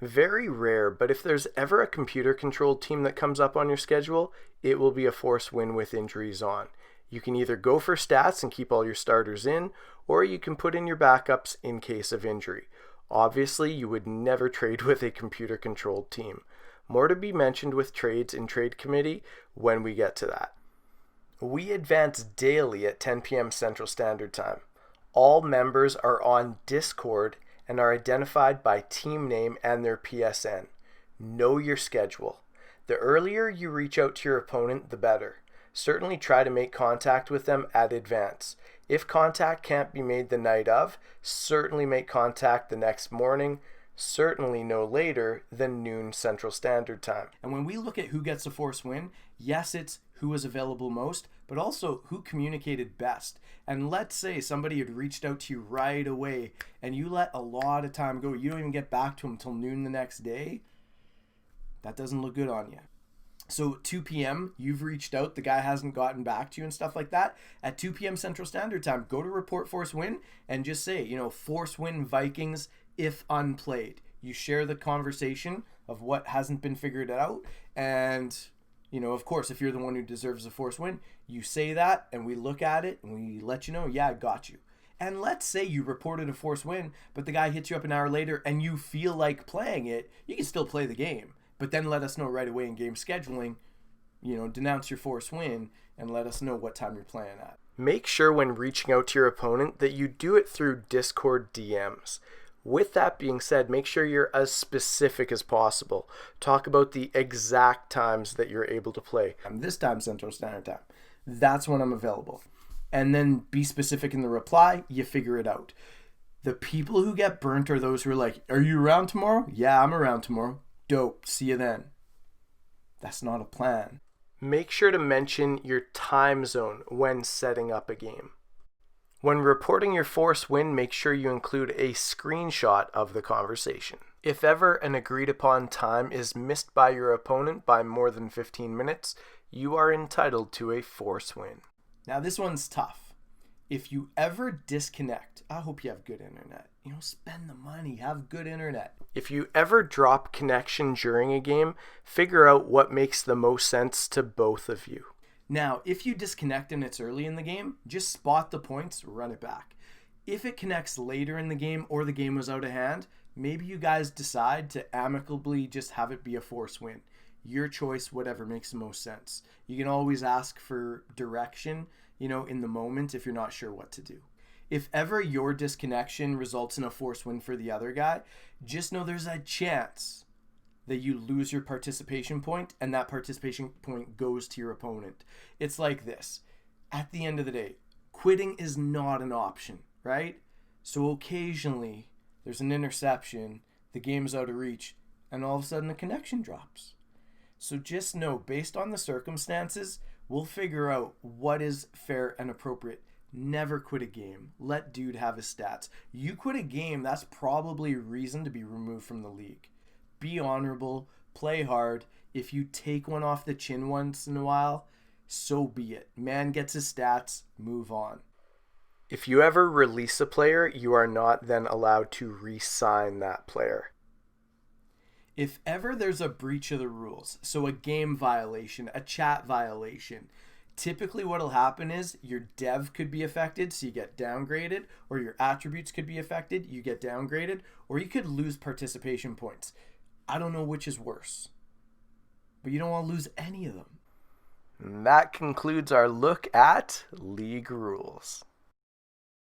Very rare, but if there's ever a computer-controlled team that comes up on your schedule, it will be a forced win with injuries on. You can either go for stats and keep all your starters in, or you can put in your backups in case of injury. Obviously, you would never trade with a computer-controlled team. More to be mentioned with trades in trade committee when we get to that. We advance daily at 10 p.m. Central Standard Time. All members are on Discord and are identified by team name and their PSN. Know your schedule. The earlier you reach out to your opponent, the better. Certainly try to make contact with them at advance. If contact can't be made the night of, certainly make contact the next morning, certainly no later than noon Central Standard Time. And when we look at who gets a forced win, yes, it's who was available most, but also who communicated best. And let's say somebody had reached out to you right away and you let a lot of time go. You don't even get back to them until noon the next day. That doesn't look good on you. So 2 p.m., you've reached out, the guy hasn't gotten back to you and stuff like that. At 2 p.m. Central Standard Time, go to report force win and just say, force win Vikings if unplayed. You share the conversation of what hasn't been figured out. And, of course, if you're the one who deserves a force win, you say that and we look at it and we let you know, yeah, I got you. And let's say you reported a force win, but the guy hits you up an hour later and you feel like playing it, you can still play the game. But then let us know right away in game scheduling, denounce your force win and let us know what time you're playing at. Make sure when reaching out to your opponent that you do it through Discord DMs. With that being said, make sure you're as specific as possible. Talk about the exact times that you're able to play. This time Central Standard Time. That's when I'm available. And then be specific in the reply, you figure it out. The people who get burnt are those who are like, are you around tomorrow? Yeah, I'm around tomorrow. Dope. See you then. That's not a plan. Make sure to mention your time zone when setting up a game. When reporting your force win, make sure you include a screenshot of the conversation. If ever an agreed upon time is missed by your opponent by more than 15 minutes, you are entitled to a force win. Now this one's tough. If you ever disconnect, I hope you have good internet. Spend the money, have good internet. If you ever drop connection during a game, figure out what makes the most sense to both of you. Now, if you disconnect and it's early in the game, just spot the points, run it back. If it connects later in the game or the game was out of hand, maybe you guys decide to amicably just have it be a force win. Your choice, whatever makes the most sense. You can always ask for direction, in the moment if you're not sure what to do. If ever your disconnection results in a force win for the other guy, just know there's a chance that you lose your participation point and that participation point goes to your opponent. It's like this. At the end of the day, quitting is not an option, right? So occasionally there's an interception, the game's out of reach, and all of a sudden the connection drops. So just know, based on the circumstances, we'll figure out what is fair and appropriate. Never quit a game. Let dude have his stats. You quit a game, that's probably a reason to be removed from the league. Be honorable, play hard. If you take one off the chin once in a while, so be it. Man gets his stats, move on. If you ever release a player, you are not then allowed to re-sign that player. If ever there's a breach of the rules, so a game violation, a chat violation, typically what'll happen is your dev could be affected, so you get downgraded, or your attributes could be affected, you get downgraded, or you could lose participation points. I don't know which is worse, but you don't want to lose any of them. And that concludes our look at league rules.